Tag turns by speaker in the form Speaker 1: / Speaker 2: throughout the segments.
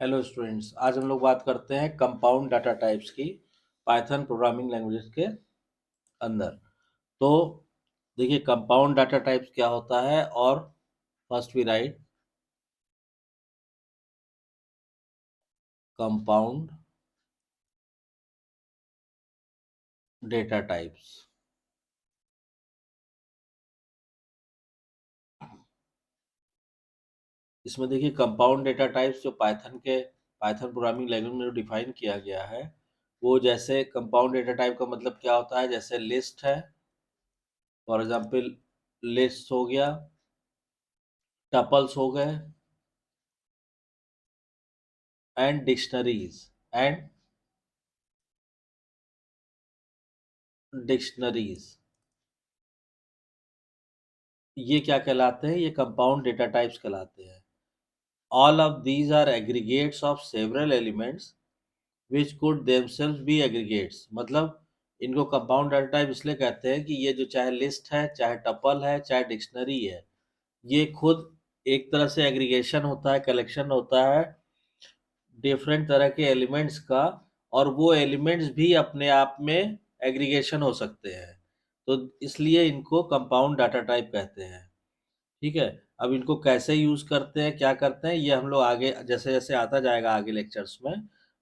Speaker 1: Hello students, आज हम लोग बात करते हैं कंपाउंड डाटा टाइप्स की पाइथन प्रोग्रामिंग लैंग्वेजेस के अंदर। तो देखिए कंपाउंड डाटा टाइप्स क्या होता है। और first we write compound data types. इसमें देखिए कंपाउंड डेटा टाइप्स जो पाइथन प्रोग्रामिंग लैंग्वेज में जो डिफाइन किया गया है, वो जैसे कंपाउंड डेटा टाइप का मतलब क्या होता है, जैसे लिस्ट है, फॉर एग्जांपल लिस्ट हो गया, टपल्स हो गए, एंड डिक्शनरीज। ये क्या कहलाते हैं? ये कंपाउंड डेटा टाइप्स कहलाते हैं। All of these are aggregates of several elements which could themselves be aggregates. मतलब इनको कंपाउंड डाटा टाइप इसलिए कहते हैं कि ये जो चाहे लिस्ट है, चाहे टपल है, चाहे डिक्शनरी है, ये खुद एक तरह से एग्रीगेशन होता है, कलेक्शन होता है डिफरेंट तरह के एलिमेंट्स का। और वो एलिमेंट्स भी अपने आप में एग्रीगेशन हो सकते हैं, तो इसलिए इनको कंपाउंड डाटा टाइप कहते हैं। ठीक है। अब इनको कैसे यूज करते हैं, क्या करते हैं, ये हम लोग आगे जैसे जैसे आता जाएगा आगे लेक्चर्स में,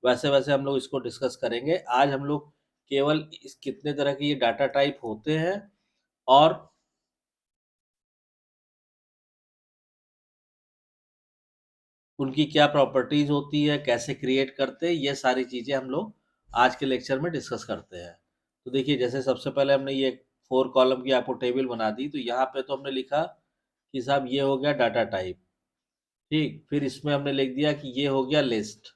Speaker 1: वैसे वैसे हम लोग इसको डिस्कस करेंगे। आज हम लोग केवल इस कितने तरह के ये डाटा टाइप होते हैं और उनकी क्या प्रॉपर्टीज होती है, कैसे क्रिएट करते हैं, ये सारी चीजें हम लोग आज के लेक्चर में डिस्कस करते हैं। तो देखिए, जैसे सबसे पहले हमने ये 4 कॉलम की आपको टेबल बना दी, तो यहाँ पे तो हमने लिखा कि साहब ये हो गया डाटा टाइप। ठीक, फिर इसमें हमने लिख दिया कि ये हो गया लिस्ट।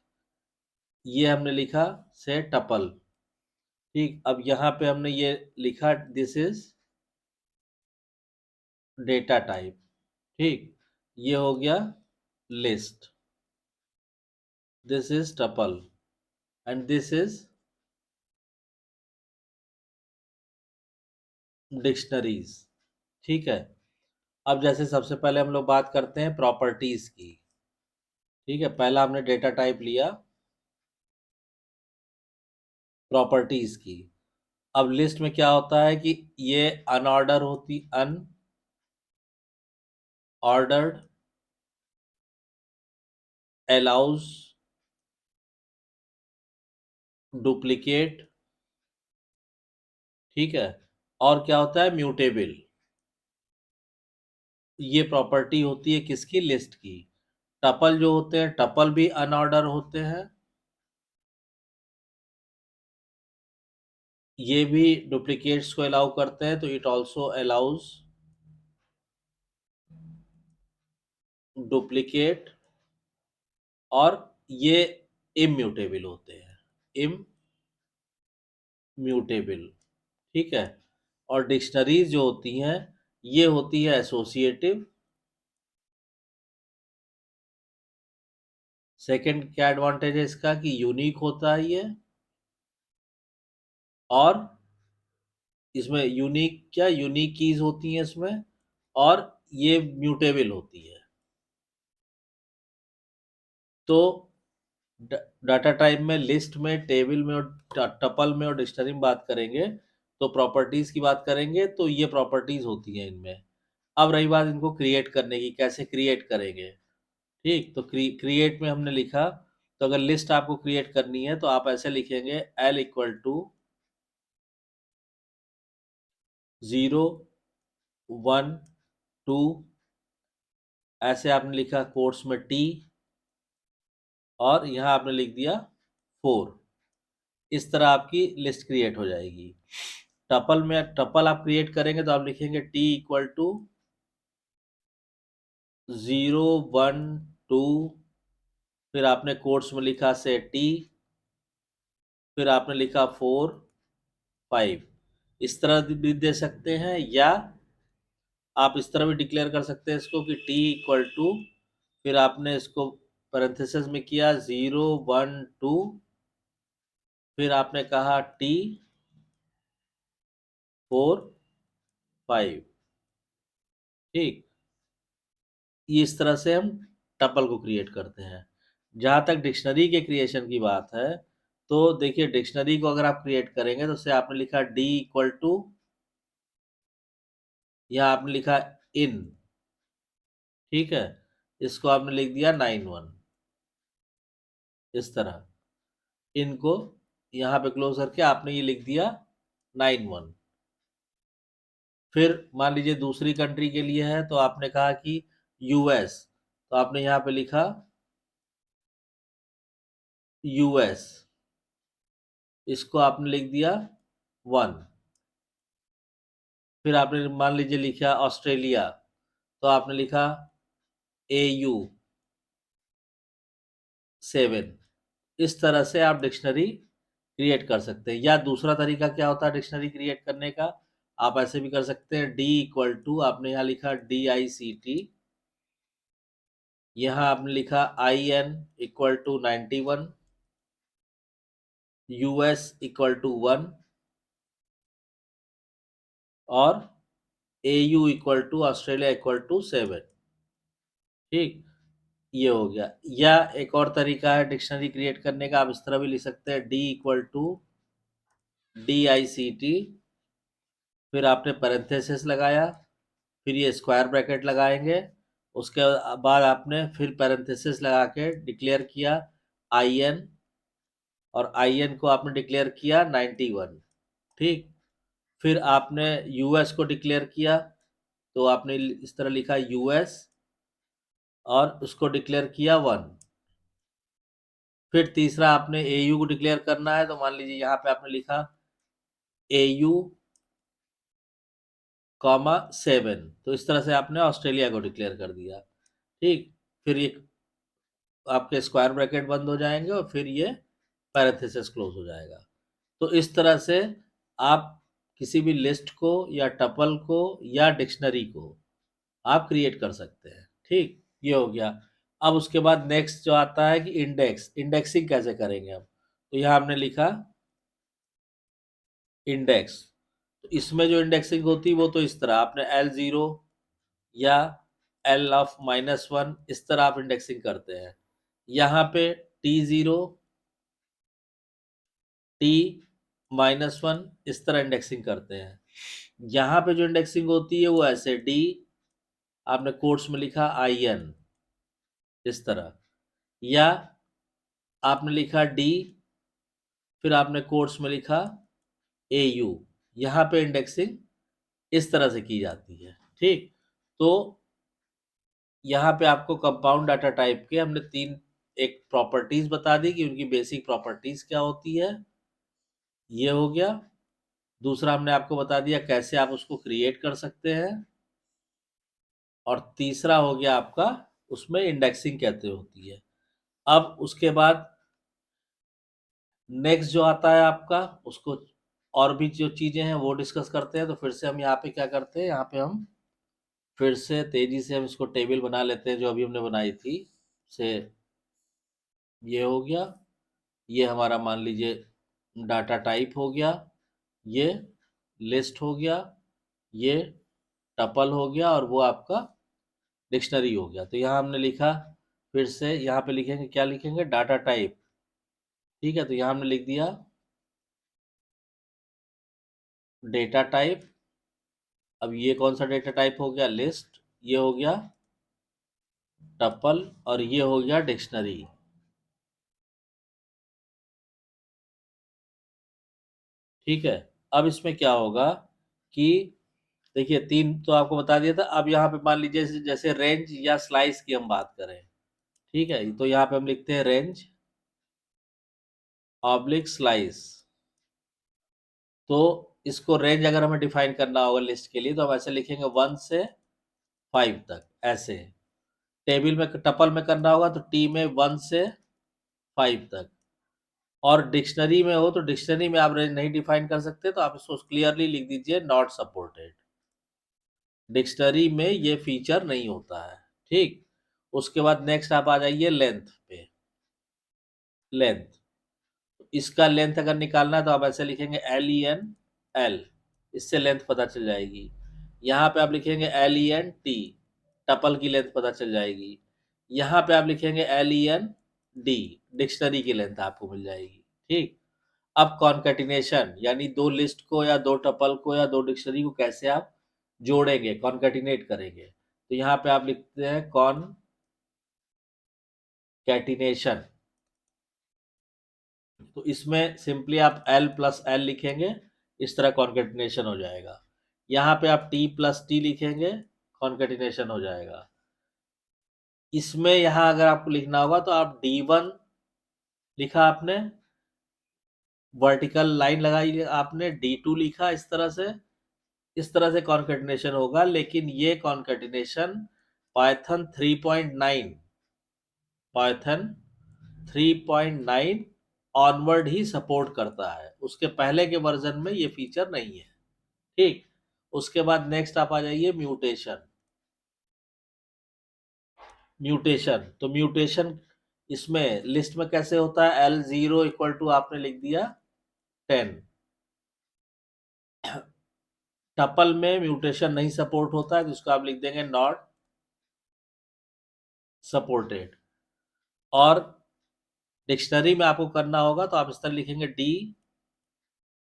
Speaker 1: ये हमने लिखा से टपल। ठीक, अब यहाँ पे हमने ये लिखा दिस इज डेटा टाइप। ठीक, ये हो गया list, this is tuple, and this is dictionaries. ठीक है। अब जैसे सबसे पहले हम लोग बात करते हैं प्रॉपर्टीज की। ठीक है, पहला हमने डेटा टाइप लिया प्रॉपर्टीज की। अब लिस्ट में क्या होता है कि ये अनऑर्डर्ड अलाउज डुप्लीकेट। ठीक है। और क्या होता है? म्यूटेबल। ये प्रॉपर्टी होती है किसकी? लिस्ट की। टपल जो होते हैं, टपल भी अनऑर्डर होते हैं, ये भी डुप्लीकेट्स को अलाउ करते हैं, तो इट ऑल्सो अलाउज डुप्लीकेट। और ये इम्यूटेबल होते हैं, इम्यूटेबल। ठीक है। और डिक्शनरीज जो होती हैं, ये होती है एसोसिएटिव। सेकंड क्या एडवांटेज है इसका कि यूनिक होता है ये। और इसमें यूनिक कीज होती हैं इसमें। और ये म्यूटेबल होती है। तो डाटा टाइप में, लिस्ट में, टेबल में और टपल में और डिक्शनरी में बात करेंगे, तो प्रॉपर्टीज की बात करेंगे, तो ये प्रॉपर्टीज होती हैं इनमें। अब रही बात इनको क्रिएट करने की, कैसे क्रिएट करेंगे। ठीक, तो क्रिएट में हमने लिखा, तो अगर लिस्ट आपको क्रिएट करनी है तो आप ऐसे लिखेंगे L = 0 1 2, ऐसे आपने लिखा कोट्स में T, और यहाँ आपने लिख दिया 4। इस तरह आपकी लिस्ट क्रिएट हो जाएगी। टपल आप क्रिएट करेंगे तो आप लिखेंगे T = 0 1 2, फिर आपने कोट्स में लिखा से T, फिर आपने लिखा 4 5। इस तरह भी दे सकते हैं, या आप इस तरह भी डिक्लेयर कर सकते हैं इसको कि T = फिर आपने इसको पैरेंथेसिस में किया 0 1 2, फिर आपने कहा T 4 5। ठीक, ये इस तरह से हम टपल को क्रिएट करते हैं। जहाँ तक डिक्शनरी के क्रिएशन की बात है, तो देखिए डिक्शनरी को अगर आप क्रिएट करेंगे तो उससे आपने लिखा डी इक्वल टू, या आपने लिखा इन, ठीक है, इसको आपने लिख दिया 91, इस तरह इनको यहाँ पे क्लोज करके आपने ये लिख दिया 91। फिर मान लीजिए दूसरी कंट्री के लिए है तो आपने कहा कि यूएस, तो आपने यहाँ पे लिखा यूएस, इसको आपने लिख दिया 1। फिर आपने मान लीजिए लिखा ऑस्ट्रेलिया, तो आपने लिखा AU 7। इस तरह से आप डिक्शनरी क्रिएट कर सकते हैं। या दूसरा तरीका क्या होता है डिक्शनरी क्रिएट करने का, आप ऐसे भी कर सकते हैं, डी इक्वल टू, आपने यहाँ लिखा DICT, यहाँ आपने लिखा IN equal to 91, US equal to 1, और AU equal to Australia equal to 7। ठीक, ये हो गया। या एक और तरीका है डिक्शनरी क्रिएट करने का, आप इस तरह भी लिख सकते हैं, डी इक्वल टू DICT, फिर आपने पैरेंथेसिस लगाया, फिर ये स्क्वायर ब्रैकेट लगाएंगे, उसके बाद आपने फिर पैरेंथेसिस लगा के डिक्लेयर किया IN, और IN को आपने डिक्लेयर किया 91। ठीक, फिर आपने US को डिक्लेयर किया, तो आपने इस तरह लिखा US, और उसको डिक्लेयर किया 1। फिर तीसरा आपने AU को डिक्लेयर करना है, तो मान लीजिए यहाँ पे आपने लिखा AU कॉमा 7, तो इस तरह से आपने ऑस्ट्रेलिया को डिक्लेयर कर दिया। ठीक, फिर ये आपके स्क्वायर ब्रैकेट बंद हो जाएंगे और फिर ये पैरेंथेसिस क्लोज हो जाएगा। तो इस तरह से आप किसी भी लिस्ट को या टपल को या डिक्शनरी को आप क्रिएट कर सकते हैं। ठीक, ये हो गया। अब उसके बाद नेक्स्ट जो आता है कि इंडेक्सिंग कैसे करेंगे हम, तो यहाँ हमने लिखा इंडेक्स। तो इसमें जो इंडेक्सिंग होती है वो तो इस तरह आपने L0 या L(-1), इस तरह आप इंडेक्सिंग करते हैं। यहाँ पे T0, T-1 इस तरह इंडेक्सिंग करते हैं। यहाँ पे जो इंडेक्सिंग होती है वो ऐसे, D आपने कोट्स में लिखा IN, इस तरह, या आपने लिखा D, फिर आपने कोट्स में लिखा AU। यहाँ पे इंडेक्सिंग इस तरह से की जाती है। ठीक, तो यहाँ पे आपको कंपाउंड डाटा टाइप के हमने तीन एक प्रॉपर्टीज बता दी कि उनकी बेसिक प्रॉपर्टीज क्या होती है, ये हो गया। दूसरा हमने आपको बता दिया कैसे आप उसको क्रिएट कर सकते हैं, और तीसरा हो गया आपका उसमें इंडेक्सिंग कैसे होती है। अब उसके बाद नेक्स्ट जो आता है आपका, उसको और भी जो चीजें हैं वो डिस्कस करते हैं। तो फिर से हम यहाँ पे क्या करते हैं, यहाँ पे हम फिर से तेजी से हम इसको टेबल बना लेते हैं जो अभी हमने बनाई थी से। ये हो गया, ये हमारा मान लीजिए डाटा टाइप हो गया, ये लिस्ट हो गया, ये टपल हो गया, और वो आपका डिक्शनरी हो गया। तो यहाँ हमने लिखा, फिर से यहाँ पे लिखेंगे, क्या लिखेंगे, डाटा टाइप। ठीक है, तो यहाँ हमने लिख दिया डेटा टाइप। अब ये कौन सा डेटा टाइप हो गया, लिस्ट, ये हो गया टपल, और ये हो गया डिक्शनरी। ठीक है, अब इसमें क्या होगा कि देखिए तीन तो आपको बता दिया था। अब यहाँ पे मान लीजिए जैसे जैसे रेंज या स्लाइस की हम बात करें, ठीक है, तो यहाँ पे हम लिखते हैं रेंज ऑब्लिक स्लाइस। तो इसको रेंज अगर हमें डिफाइन करना होगा लिस्ट के लिए, तो हम ऐसे लिखेंगे 1 से 5 तक, ऐसे। टेबल में टपल में करना होगा तो टी में 1 से 5 तक। और डिक्शनरी में हो तो डिक्शनरी में आप रेंज नहीं डिफाइन कर सकते, तो आप इसको क्लियरली लिख दीजिए नॉट सपोर्टेड। डिक्शनरी में ये फीचर नहीं होता है। ठीक, उसके बाद नेक्स्ट आप आ जाइए लेंथ पे। लेंथ, इसका लेंथ अगर निकालना है तो आप ऐसे लिखेंगे LEN, इससे लेंथ पता चल जाएगी। यहाँ पे आप लिखेंगे LENT, टपल की लेंथ पता चल जाएगी। यहाँ पे आप लिखेंगे LEN डी, डिक्शनरी की लेंथ आपको मिल जाएगी। ठीक। अब कॉन्केटिनेशन यानी दो लिस्ट को या दो टपल को या दो डिक्शनरी को कैसे आप जोड़ेंगे, कॉन्केटिनेट करेंगे। तो यहाँ पे आप लिखते हैं कॉन्केटिनेशन। तो इसमें सिंपली आप एल प्लस एल लिखेंगे, इस तरह कॉन्केटिनेशन हो जाएगा। यहाँ पे आप टी प्लस टी लिखेंगे, कॉन्केटिनेशन हो जाएगा। इसमें यहाँ अगर आपको लिखना होगा तो आप D1 लिखा आपने, वर्टिकल लाइन लगाई आपने, D2 लिखा, इस तरह से कॉन्केटिनेशन होगा। लेकिन ये कॉन्केटिनेशन पाइथन 3.9 पाइथन 3.9 ऑनवर्ड ही सपोर्ट करता है, उसके पहले के वर्जन में ये फीचर नहीं है। ठीक। उसके बाद नेक्स्ट आप आ जाइए म्यूटेशन। म्यूटेशन तो म्यूटेशन इसमें लिस्ट में कैसे होता है, L0 इक्वल टू आपने लिख दिया 10। टपल में म्यूटेशन नहीं सपोर्ट होता है तो इसको आप लिख देंगे नॉट सपोर्टेड। और डिक्शनरी में आपको करना होगा तो आप इस तरह लिखेंगे डी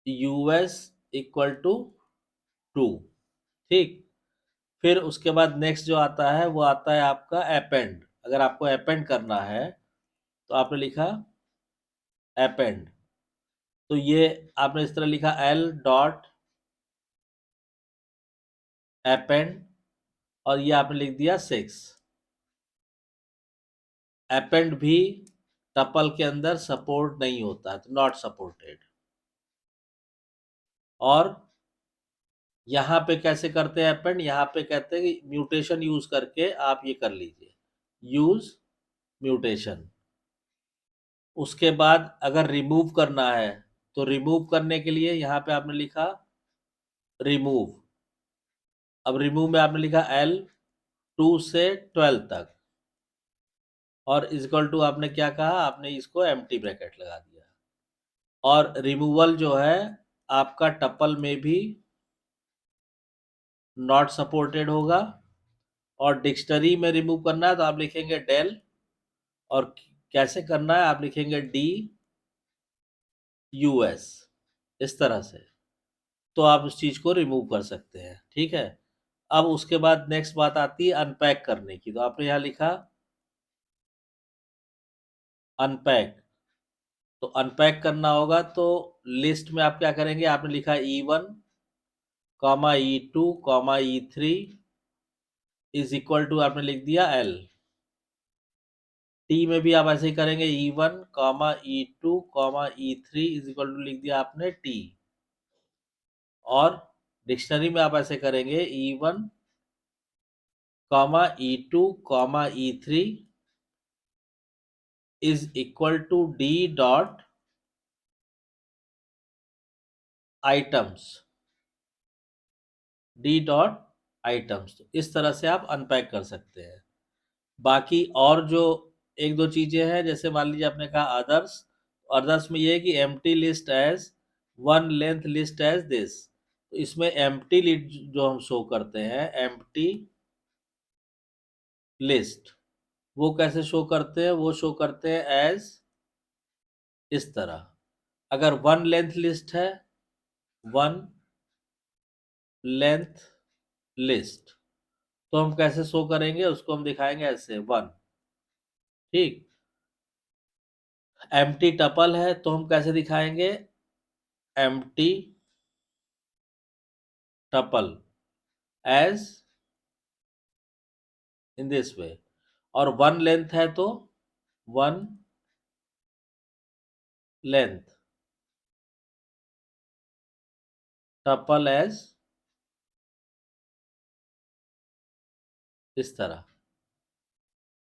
Speaker 1: यूएस इक्वल टू 2। ठीक। फिर उसके बाद नेक्स्ट जो आता है वो आता है आपका अपेंड। अगर आपको अपेंड करना है तो आपने लिखा अपेंड, तो ये आपने इस तरह लिखा एल डॉट अपेंड और ये आपने लिख दिया 6। अपेंड भी टपल के अंदर सपोर्ट नहीं होता है तो नॉट सपोर्टेड। और यहाँ पे कैसे करते हैं अपेंड, यहाँ पे कहते हैं कि म्यूटेशन यूज करके आप ये कर लीजिए, यूज म्यूटेशन। उसके बाद अगर रिमूव करना है तो रिमूव करने के लिए यहाँ पे आपने लिखा रिमूव। अब रिमूव में आपने लिखा L 2 से 12 तक और इक्वल टू आपने क्या कहा, आपने इसको एम्प्टी ब्रैकेट लगा दिया। और रिमूवल जो है आपका टपल में भी नॉट सपोर्टेड होगा। और डिक्शनरी में रिमूव करना है तो आप लिखेंगे डेल, और कैसे करना है आप लिखेंगे डी यूएस, इस तरह से। तो आप उस चीज को रिमूव कर सकते हैं। ठीक है। अब उसके बाद नेक्स्ट बात आती है अनपैक करने की। तो आपने यहाँ लिखा अनपैक। तो अनपैक करना होगा तो लिस्ट में आप क्या करेंगे, आपने लिखा E1 comma E2 comma E3 is equal to आपने लिख दिया L। टी में भी आप ऐसे ही करेंगे E1 comma E2 comma E3 is equal to लिख दिया आपने T। और डिक्शनरी में आप ऐसे करेंगे E1 comma E2 comma E3 is equal to D dot items, D dot items. तो इस तरह से आप अनपैक कर सकते हैं। बाकी और जो एक दो चीजें हैं, जैसे मान लीजिए आपने कहा अदर्स। अदर्स में ये है कि empty list as one length list as this. तो इसमें एम्प्टी लिस्ट जो हम शो करते हैं, एम्प्टी लिस्ट, वो कैसे शो करते हैं, वो शो करते हैं एज इस तरह। अगर वन लेंथ लिस्ट है, वन लेंथ लिस्ट, तो हम कैसे शो करेंगे, उसको हम दिखाएंगे ऐसे 1। ठीक। एम्प्टी टपल है तो हम कैसे दिखाएंगे, empty tuple as in this way. और वन लेंथ है तो वन लेंथ टपल एज इस तरह।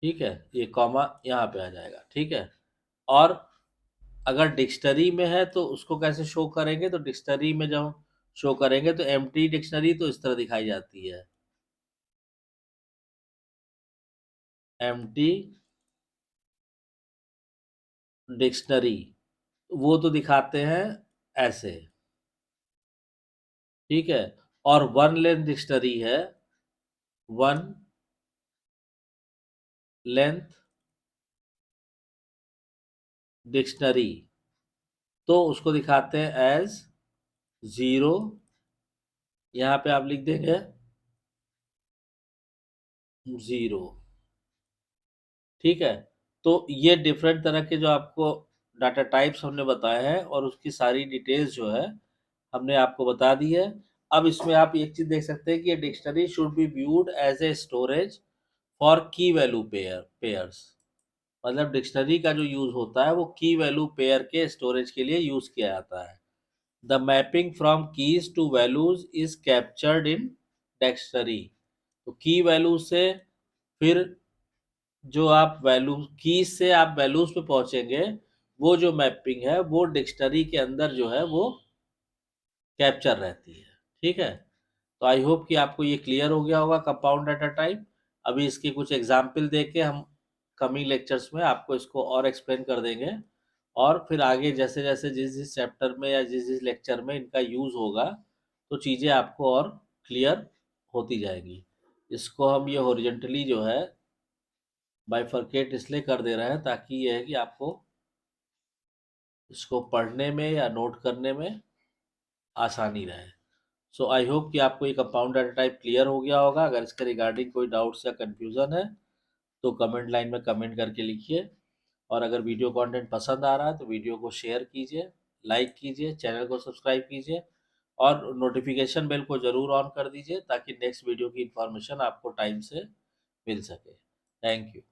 Speaker 1: ठीक है। ये कॉमा यहाँ पे आ जाएगा। ठीक है। और अगर डिक्शनरी में है तो उसको कैसे शो करेंगे, तो डिक्शनरी में जब हम शो करेंगे तो एम्प्टी डिक्शनरी तो इस तरह दिखाई जाती है, एम्प्टी डिक्शनरी, वो तो दिखाते हैं ऐसे। ठीक है। और वन लेंथ डिक्शनरी है, वन लेंथ डिक्शनरी, तो उसको दिखाते हैं एज 0। यहाँ पे आप लिख देंगे 0। ठीक है। तो ये डिफरेंट तरह के जो आपको डाटा टाइप्स हमने बताए हैं और उसकी सारी डिटेल्स जो है हमने आपको बता दी है। अब इसमें आप एक चीज देख सकते हैं कि ये dictionary should be viewed as a storage for key value pairs. मतलब डिक्शनरी का जो यूज होता है वो की वैल्यू पेयर के स्टोरेज के लिए यूज किया जाता है। The mapping from keys to values is captured in dictionary. तो की वैल्यू से फिर जो आप वैल्यू की से आप वैल्यूज पे पहुंचेंगे, वो जो मैपिंग है वो डिक्शनरी के अंदर जो है वो कैप्चर रहती है। ठीक है। तो आई होप कि आपको ये क्लियर हो गया होगा कंपाउंड डाटा टाइप। अभी इसके कुछ एग्जाम्पल देके हम कमिंग लेक्चर्स में आपको इसको और एक्सप्लेन कर देंगे, और फिर आगे जैसे जैसे जिस जिस चैप्टर में या जिस जिस लेक्चर में इनका यूज होगा तो चीज़ें आपको और क्लियर होती जाएंगी। इसको हम ये हॉरिजॉन्टली जो है बाइफरकेट इसलिए कर दे रहे हैं ताकि ये है कि आपको इसको पढ़ने में या नोट करने में आसानी रहे। सो आई होप कि आपको ये कंपाउंड डाटा टाइप क्लियर हो गया होगा। अगर इसके रिगार्डिंग कोई डाउट्स या कंफ्यूजन है तो कमेंट लाइन में कमेंट करके लिखिए। और अगर वीडियो कंटेंट पसंद आ रहा है तो वीडियो को शेयर कीजिए, लाइक कीजिए, चैनल को सब्सक्राइब कीजिए और नोटिफिकेशन बेल को ज़रूर ऑन कर दीजिए ताकि नेक्स्ट वीडियो की इंफॉर्मेशन आपको टाइम से मिल सके। Thank you.